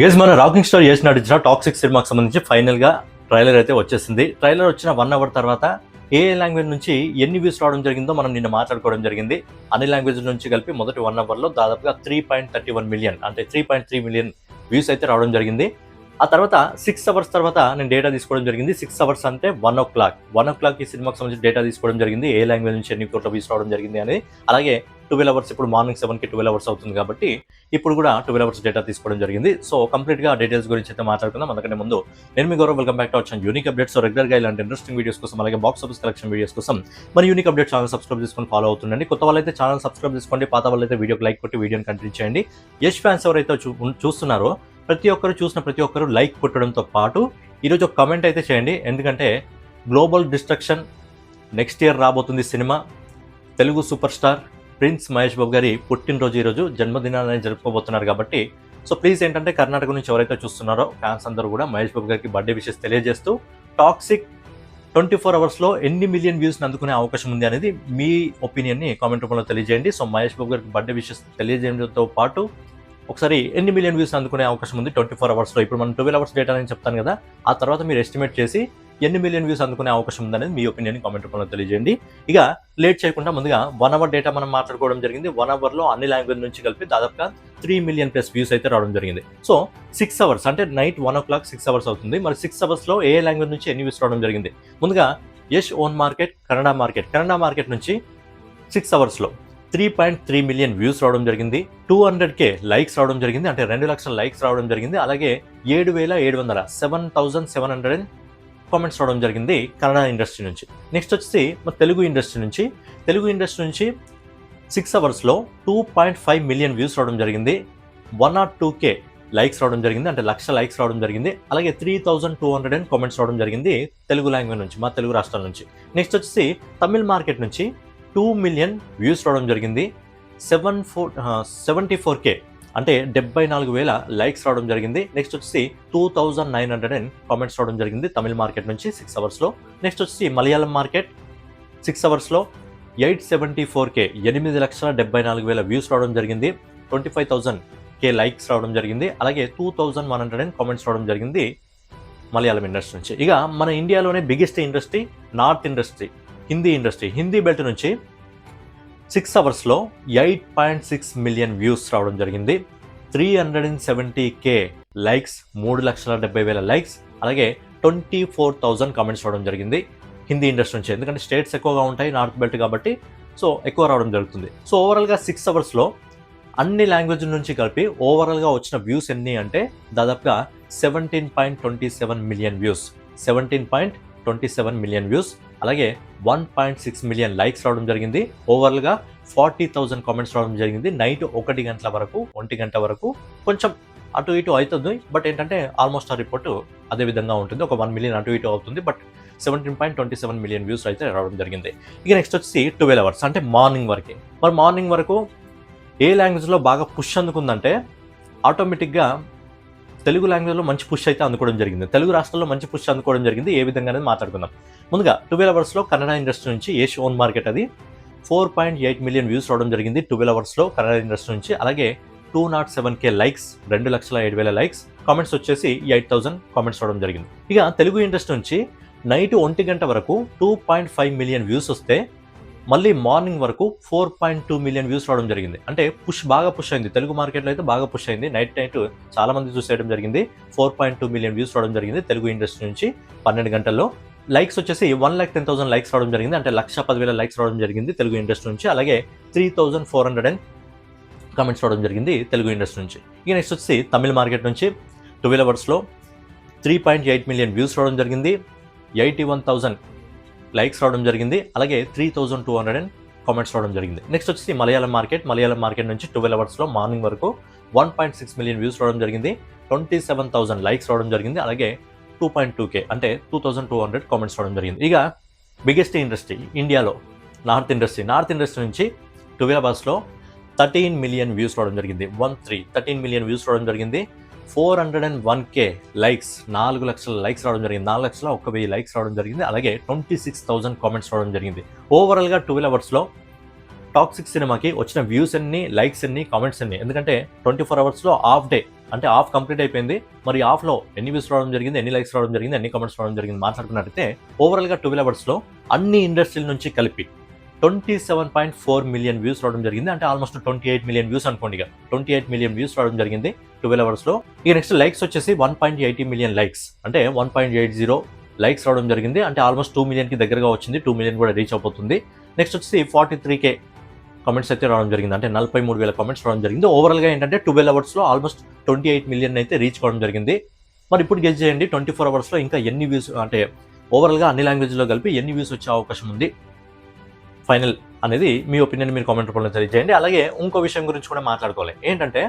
మన rocking star Yash నటించిన toxic సినిమాకి సంబంధించి ఫైనల్ గా ట్రైలర్ అయితే వచ్చేసింది. ట్రైలర్ వచ్చిన 1 అవర్ తర్వాత ఏ లాంగ్వేజ్ నుంచి ఎన్ని వ్యూస్ రావడం జరిగిందో మనం నిన్న మాట్లాడుకోవడం జరిగింది. అన్ని లాంగ్వేజ్ నుంచి కలిపి మొదటి 1 అవర్ లో దాదాపుగా 3.31 మిలియన్ అంటే 3.3 మిలియన్ వ్యూస్ అయితే రావడం జరిగింది. ఆ తర్వాత 6 అవర్స్ తర్వాత నేను డేటా తీసుకోవడం జరిగింది. 6 అవర్స్ అంటే 1 o'clock ఈ సినిమాకి సంబంధించి డేటా తీసుకోవడం జరిగింది. ఏ లాంగ్వేజ్ నుంచి ఎన్ని కోట్ల వ్యూస్ రావడం జరిగింది అనేది. అలాగే 12 అవర్స్, ఇప్పుడు మార్నింగ్ 7కి 12 అవర్స్ అవుతుంది కాబట్టి ఇప్పుడు కూడా 12 అవర్స్ డేటా తీసుకోవడం జరిగింది. సో కంప్లీట్గా డీటెయిల్స్ గురించి అయితే మాట్లాడుకుందాం. అందుకనే ముందు నేను మీ Gaurav, welcome back to our channel unique updates. రెగ్యులర్గా ఇలాంటి ఇంట్రెస్టింగ్ వీడియోస్ కోసం, అలాగే బాక్స్ ఆఫీస్ కలెక్షన్ వీడియోస్ కోసం మరి యూనిక్ అప్డేట్ ఛానల్ సబ్స్క్రైబ్ చేసుకొని ఫాలో అవుతుండండి. కొత్త వాళ్ళైతే ఛానల్ సబ్స్క్రైబ్ చేసుకోండి, పాత వాళ్ళైతే వీడియోకి లైక్ కొట్టి వీడియోని కంటిన్యూ చేయండి. యష్ ఫ్యాన్స్ ఎవరైతే చూస్తున్నారో ప్రతి ఒక్కరు లైక్ కొట్టడంతో పాటు ఈరోజు ఒక కమెంట్ అయితే చేయండి. ఎందుకంటే గ్లోబల్ డిస్ట్రక్షన్ నెక్స్ట్ ఇయర్ రాబోతుంది సినిమా. Telugu super star prince Mahesh Babu గారి పుట్టినరోజు ఈరోజు, జన్మదినాన్ని జరుపుకోబోతున్నారు కాబట్టి సో ప్లీజ్ ఏంటంటే కర్ణాటక నుంచి ఎవరైతే చూస్తున్నారో ఫ్యాన్స్ అందరూ కూడా మహేష్ బాబు గారికి బర్త్డే విషెస్ తెలియజేస్తూ టాక్సిక్ 24 అవర్స్లో ఎన్ని మిలియన్ వ్యూస్ని అందుకునే అవకాశం ఉంది అనేది మీ ఒపీనియన్ని కామెంట్ రూపంలో తెలియజేయండి. సో మహేష్ బాబు గారికి బర్త్డే విషెస్ తెలియజేయడంతో పాటు ఒకసారి ఎన్ని మిలియన్ వ్యూస్ అందుకునే అవకాశం ఉంది 24 అవర్స్లో. ఇప్పుడు మనం 12 అవర్స్ డేటా అని చెప్తాను కదా, ఆ తర్వాత మీరు ఎస్టిమేట్ చేసి ఎన్ని మిలియన్ వ్యూస్ అందుకునే అవకాశం ఉందనేది మీ ఒపీనియన్ కామెంట్ రూపంలో తెలియజేయండి. ఇక లేట్ చేయకుండా ముందుగా 1 అవర్ డేటా మనం మాట్లాడుకోవడం జరిగింది. 1 అవర్లో అన్ని లాంగ్వేజ్ నుంచి కలిపి దాదాపుగా 3 మిలియన్ ప్లస్ వ్యూస్ అయితే రావడం జరిగింది. సో 6 అవర్స్ అంటే నైట్ 1 o'clock 6 అవర్స్ అవుతుంది. మరి 6 అవర్స్లో ఏ లాంగ్వేజ్ నుంచి ఎన్ని వ్యూస్ రావడం జరిగింది? ముందుగా Yash own market Kannada market నుంచి 6 అవర్స్లో 3.3 మిలియన్ వ్యూస్ రావడం జరిగింది. 200K లైక్స్ రావడం జరిగింది, అంటే 2 లక్షల లైక్స్ రావడం జరిగింది. అలాగే 7,700 కామెంట్స్ రావడం జరిగింది కన్నడ ఇండస్ట్రీ నుంచి. నెక్స్ట్ వచ్చేసి మన తెలుగు ఇండస్ట్రీ నుంచి 6 అవర్స్లో 2.5 మిలియన్ వ్యూస్ రావడం జరిగింది. 102K లైక్స్ రావడం జరిగింది, అంటే లక్ష లైక్స్ రావడం జరిగింది. అలాగే 3,200 కామెంట్స్ రావడం జరిగింది తెలుగు లాంగ్వేజ్ నుంచి, మా తెలుగు రాష్ట్రాల నుంచి. నెక్స్ట్ వచ్చేసి తమిళ్ మార్కెట్ నుంచి 2 మిలియన్ వ్యూస్ రావడం జరిగింది. 74K అంటే 74,000 లైక్స్ రావడం జరిగింది. నెక్స్ట్ వచ్చేసి 2,900 కామెంట్స్ రావడం జరిగింది తమిళ మార్కెట్ నుంచి 6 అవర్స్లో. నెక్స్ట్ వచ్చేసి మలయాళం మార్కెట్ 6 అవర్స్లో 874K 8,74,000 వ్యూస్ రావడం జరిగింది. 25,000K లైక్స్ రావడం జరిగింది. అలాగే 2,100 కామెంట్స్ రావడం జరిగింది మలయాళం ఇండస్ట్రీ నుంచి. ఇక మన ఇండియాలోనే biggest industry north industry, Hindi belt నుంచి 6 అవర్స్లో 8.6 మిలియన్ వ్యూస్ రావడం జరిగింది. 370K లైక్స్, 3,70,000 లైక్స్, అలాగే 24,000 కామెంట్స్ రావడం జరిగింది హిందీ ఇండస్ట్రీ నుంచి. ఎందుకంటే స్టేట్స్ ఎక్కువగా ఉంటాయి నార్త్ బెల్ట్ కాబట్టి సో ఎక్కువ రావడం జరుగుతుంది. సో ఓవరాల్గా 6 అవర్స్లో అన్ని లాంగ్వేజ్ నుంచి కలిపి ఓవరాల్గా వచ్చిన వ్యూస్ ఎన్ని అంటే దాదాపుగా 17.27 మిలియన్ వ్యూస్, 17.27 మిలియన్ వ్యూస్, అలాగే 1.6 మిలియన్ లైక్స్ రావడం జరిగింది. ఓవరాల్గా 40,000 కామెంట్స్ రావడం జరిగింది. నైట్ 1 గంట వరకు కొంచెం అటు ఇటు అవుతుంది, బట్ ఏంటంటే ఆల్మోస్ట్ ఆ రిపోర్ట్ అదే విధంగా ఉంటుంది. ఒక 1 మిలియన్ అటు ఇటు అవుతుంది, బట్ 17.27 మిలియన్ వ్యూస్ అయితే రావడం జరిగింది. ఇక నెక్స్ట్ వచ్చి 12 అవర్స్ అంటే మార్నింగ్ వరకు. మరి మార్నింగ్ వరకు ఏ లాంగ్వేజ్లో బాగా పుష్ అందుకుందంటే ఆటోమేటిక్గా తెలుగు లాంగ్వేజ్లో మంచి పుష్ అయితే అందుకోవడం జరిగింది. తెలుగు రాష్ట్రాల్లో మంచి పుష్ అందుకోవడం జరిగింది. ఏ విధంగా అనేది మాట్లాడుకుందాం. ముందుగా 12 అవర్స్లో కన్నడ ఇండస్ట్రీ నుంచి యష్ ఓన్ మార్కెట్ అది 4.8 మిలియన్ వ్యూస్ రావడం జరిగింది 12 అవర్స్లో కన్నడ ఇండస్ట్రీ నుంచి. అలాగే 207K లైక్స్, 2,07,000 లైక్స్, కామెంట్స్ వచ్చేసి 8,000 కామెంట్స్ రావడం జరిగింది. ఇక తెలుగు ఇండస్ట్రీ నుంచి నైట్ 1 గంట వరకు 2.5 మిలియన్ వ్యూస్ వస్తే మళ్ళీ మార్నింగ్ వరకు 4.2 మిలియన్ వ్యూస్ రావడం జరిగింది. అంటే బాగా పుష్ అయింది తెలుగు మార్కెట్లో, అయితే బాగా పుష్ అయింది. నైట్ చాలా మంది చూసేయడం జరిగింది. 4.2 మిలియన్ వ్యూస్ రావడం జరిగింది తెలుగు ఇండస్ట్రీ నుంచి 12 గంటల్లో. లైక్స్ వచ్చేసి 1,10,000 లైక్స్ రావడం జరిగింది, అంటే 1,10,000 లైక్స్ రావడం జరిగింది తెలుగు ఇండస్ట్రీ నుంచి. అలాగే 3,400 కామెంట్స్ రావడం జరిగింది తెలుగు ఇండస్ట్రీ నుంచి. ఇక నెక్స్ట్ వచ్చి తమిళ మార్కెట్ నుంచి 12 అవర్స్లో 3.8 మిలియన్ వ్యూస్ రావడం జరిగింది. 81,000 లైక్స్ రావడం జరిగింది. అలాగే 3,200 కామెంట్స్ రావడం జరిగింది. నెక్స్ట్ వచ్చి మలయాళం మార్కెట్ నుంచి 12 అవర్స్లో మార్నింగ్ వరకు 1.6 మిలియన్ వ్యూస్ రావడం జరిగింది. 27,000 లైక్స్ రావడం జరిగింది. అలాగే 2.2K అంటే 2,200 కామెంట్స్ రావడం జరిగింది. ఇక బిగ్గెస్ట్ ఇండస్ట్రీ ఇండియాలో నార్త్ ఇండస్ట్రీ నుంచి 12 అవర్స్లో 13 మిలియన్ వ్యూస్ రావడం జరిగింది. 13 మిలియన్ వ్యూస్ రావడం జరిగింది. 401K లైక్స్, 4 లక్షల లైక్స్ రావడం జరిగింది. 4,01,000 లైక్స్ రావడం జరిగింది. అలాగే 26,000 కామెంట్స్ రావడం జరిగింది. ఓవరాల్గా 12 అవర్స్లో టాక్సిక్ సినిమాకి వచ్చిన వ్యూస్ ఎన్ని, లైక్స్ ఎన్ని, కామెంట్స్ ఎన్ని, ఎందుకంటే 24 అవర్స్లో హాఫ్ డే అంటే హాఫ్ కంప్లీట్ అయిపోయింది. మరి హాఫ్లో ఎన్ని వ్యూస్ రావడం జరిగింది, ఎన్ని లైక్స్ రావడం జరిగింది, ఎన్ని కామెంట్స్ రావడం జరిగింది మాట్లాడుకున్నట్టయితే ఓవరాల్గా 12 అవర్స్లో అన్ని ఇండస్ట్రీల నుంచి కలిపి 27.4 మిలియన్ వ్యూస్ రావడం జరిగింది. అంటే ఆల్మోస్ట్ 28 మిలియన్ వ్యూస్ అనుకోండి. ఇక 28 మిలియన్ వ్యూస్ రావడం జరిగింది 12 అవర్స్లో. ఇక నెక్స్ట్ లైక్స్ వచ్చేసి 1.80 మిలియన్ లైక్స్, అంటే 1.80 లైక్స్ రావడం జరిగింది. అంటే ఆల్మోస్ట్ 2 మిలియన్కి దగ్గరగా వచ్చింది, 2 మిలియన్ కూడా రీచ్ అయిపోతుంది. నెక్స్ట్ వచ్చేసి 43K కామెంట్స్ అయితే రావడం జరిగింది, అంటే 43,000 కామెంట్స్ రావడం జరిగింది. ఓవరాల్గా ఏంటంటే 12 అవర్స్లో ఆల్మోస్ట్ 28 మిలియన్ అయితే రీచ్ కావడం జరిగింది. మరి ఇప్పుడు గెస్ చేయండి 24 అవర్స్లో ఇంకా ఎన్ని వ్యూస్, అంటే ఓవరాల్గా అన్ని లాంగ్వేజ్లో కలిపి ఎన్ని వ్యూస్ వచ్చే అవకాశం ఉంది ఫైనల్ అనేది మీ ఒపీనియన్ మీరు కామెంట్ రూపంలో తెలియజేయండి. అలాగే ఇంకో విషయం గురించి కూడా మాట్లాడుకోవాలి. ఏంటంటే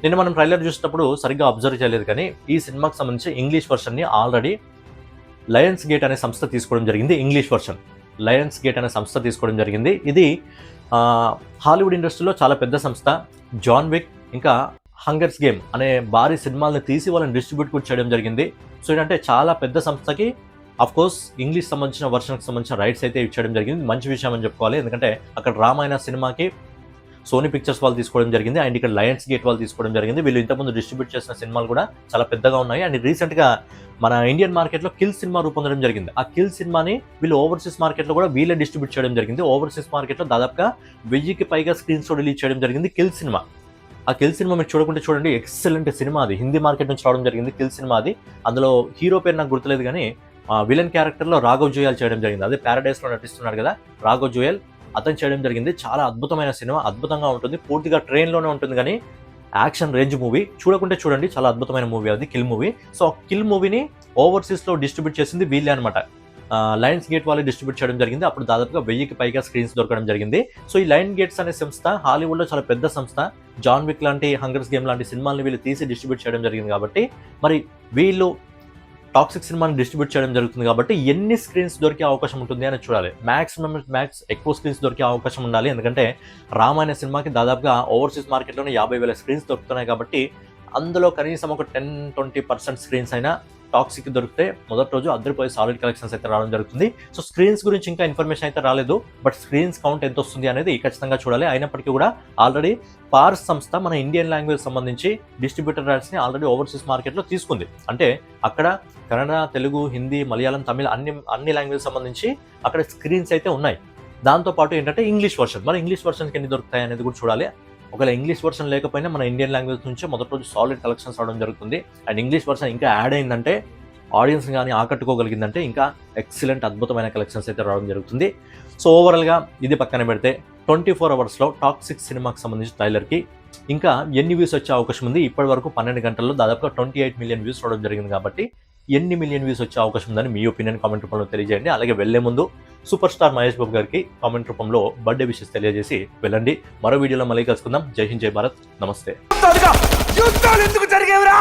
నిన్న మనం ట్రైలర్ చూసేటప్పుడు సరిగ్గా అబ్జర్వ్ చేయలేదు, కానీ ఈ సినిమాకి సంబంధించి ఇంగ్లీష్ వర్షన్ని ఆల్రెడీ లయన్స్ గేట్ అనే సంస్థ తీసుకోవడం జరిగింది. ఇంగ్లీష్ వర్షన్ లయన్స్ గేట్ అనే సంస్థ తీసుకోవడం జరిగింది. ఇది హాలీవుడ్ ఇండస్ట్రీలో చాలా పెద్ద సంస్థ. జాన్ విక్ ఇంకా హంగర్స్ గేమ్ అనే భారీ సినిమాలను తీసి వాళ్ళని డిస్ట్రిబ్యూట్ కూడా చేయడం జరిగింది. సో ఏంటంటే చాలా పెద్ద సంస్థకి కోర్స్ ఇంగ్లీష్ సంబంధించిన వర్షన్కి సంబంధించిన రైట్స్ అయితే ఇచ్చడం జరిగింది. మంచి విషయం అని చెప్పుకోవాలి, ఎందుకంటే అక్కడ రామాయణ సినిమాకి సోనీ పిక్చర్స్ వాళ్ళు తీసుకోవడం జరిగింది, అండ్ ఇక్కడ లయన్స్ గేట్ వాళ్ళు తీసుకోవడం జరిగింది. వీళ్ళు ఇంతకుముందు డిస్ట్రిబ్యూట్ చేసిన సినిమాలు కూడా చాలా పెద్దగా ఉన్నాయి. అండ్ రీసెంట్గా మన ఇండియన్ మార్కెట్లో కిల్ సినిమా రూపొందడం జరిగింది. ఆ కిల్ సినిమాని వీళ్ళు ఓవర్సీస్ మార్కెట్లో కూడా వీళ్ళే డిస్ట్రిబ్యూట్ చేయడం జరిగింది. ఓవర్సీస్ మార్కెట్లో దాదాపుగా 1000కి పైగా స్క్రీన్స్ రిలీజ్ చేయడం జరిగింది కిల్ సినిమా. ఆ కిల్ సినిమా మీరు చూడకుంటే చూడండి, ఎక్సలెంట్ సినిమా. అది హిందీ మార్కెట్ నుంచి రావడం జరిగింది కిల్ సినిమా. అది అందులో హీరో పేరు నాకు గుర్తులేదు, కానీ విలన్ క్యారెక్టర్లో రాఘవ్ జుయాల్ చేయడం జరిగింది. అదే ప్యారడైస్లో నటిస్తున్నాడు కదా రాఘవ్ జుయాల్, అతను చేయడం జరిగింది. చాలా అద్భుతమైన సినిమా, అద్భుతంగా ఉంటుంది. పూర్తిగా ట్రైన్లోనే ఉంటుంది, కానీ యాక్షన్ రేంజ్ మూవీ. చూడకుంటే చూడండి, చాలా అద్భుతమైన మూవీ అది కిల్ మూవీ. సో కిల్ మూవీని ఓవర్సీస్లో డిస్ట్రిబ్యూట్ చేసింది వీళ్ళే అనమాట. లయన్స్ గేట్ వాళ్ళు డిస్ట్రిబ్యూట్ చేయడం జరిగింది. అప్పుడు దాదాపుగా 1000కి పైగా స్క్రీన్స్ దొరకడం జరిగింది. సో ఈ లయన్ గేట్స్ అనే సంస్థ హాలీవుడ్లో చాలా పెద్ద సంస్థ. జాన్ విక్ లాంటి, హంగర్స్ గేమ్ లాంటి సినిమాలను వీళ్ళు తీసి డిస్ట్రిబ్యూట్ చేయడం జరిగింది. కాబట్టి మరి వీళ్ళు టాక్సిక్ సినిమాని డిస్ట్రిబ్యూట్ చేయడం జరుగుతుంది. కాబట్టి ఎన్ని స్క్రీన్స్ దొరికే అవకాశం ఉంటుంది అని చూడాలి. మ్యాక్స్ ఎక్కువ స్క్రీన్స్ దొరికే అవకాశం ఉండాలి, ఎందుకంటే రామాయణ సినిమాకి దాదాపుగా ఓవర్సీస్ మార్కెట్లోనే 50,000 స్క్రీన్స్ దొరుకుతున్నాయి. కాబట్టి అందులో కనీసం ఒక 10-20% స్క్రీన్స్ అయినా టాక్సిక్ దొరికితే మొదటి రోజు అద్దరిపోయి సాలిడ్ కలెక్షన్స్ అయితే రావడం జరుగుతుంది. సో స్క్రీన్స్ గురించి ఇంకా ఇన్ఫర్మేషన్ అయితే రాలేదు, బట్ స్క్రీన్స్ కౌంట్ ఎంత వస్తుంది అనేది ఖచ్చితంగా చూడాలి. అయినప్పటికీ కూడా ఆల్రెడీ పార్స్ సంస్థ మన ఇండియన్ లాంగ్వేజ్ సంబంధించి డిస్ట్రిబ్యూటర్ రైట్స్ని ఆల్రెడీ ఓవర్సీస్ మార్కెట్లో తీసుకుంది. అంటే అక్కడ కన్నడ, తెలుగు, హిందీ, మలయాళం, తమిళ్ అన్ని లాంగ్వేజ్ సంబంధించి అక్కడ స్క్రీన్స్ అయితే ఉన్నాయి. దాంతోపాటు ఏంటంటే ఇంగ్లీష్ వర్షన్, మన ఇంగ్లీష్ వర్షన్కి ఎన్ని దొరుకుతాయి అనేది కూడా చూడాలి. ఒకవేళ ఇంగ్లీష్ వర్షన్ లేకపోయినా మన ఇండియన్ లాంగ్వేజ్ నుంచే మొదటి రోజు సాలిడ్ కలెక్షన్స్ రావడం జరుగుతుంది. అండ్ ఇంగ్లీష్ వర్షన్ ఇంకా యాడ్ అయిందంటే, ఆడియన్స్ కానీ ఆకట్టుకోగలిగిందంటే ఇంకా ఎక్సలెంట్ అద్భుతమైన కలెక్షన్స్ అయితే రావడం జరుగుతుంది. సో ఓవరాల్గా ఇది పక్కన పెడితే 24 అవర్స్లో టాక్సిక్ సినిమాకి సంబంధించిన ట్రైలర్కి ఇంకా ఎన్ని వ్యూస్ వచ్చే అవకాశం ఉంది? ఇప్పటి వరకు 12 గంటల్లో దాదాపుగా 28 మిలియన్ వ్యూస్ రావడం జరిగింది. కాబట్టి ఎన్ని మిలియన్ వ్యూస్ వచ్చే అవకాశం ఉందని మీ ఒపీనియన్ కామెంట్ రూపంలో తెలియజేయండి. అలాగే వెళ్లే ముందు సూపర్ స్టార్ మహేష్ బాబు గారికి కామెంట్ రూపంలో బర్త్డే విషెస్ తెలియజేసి వెళ్ళండి. మరో వీడియోలో మళ్ళీ కలుసుకుందాం. జై హింద్, జై భారత్, నమస్తే. యుద్ధాలు ఎందుకు జరిగేవిరా?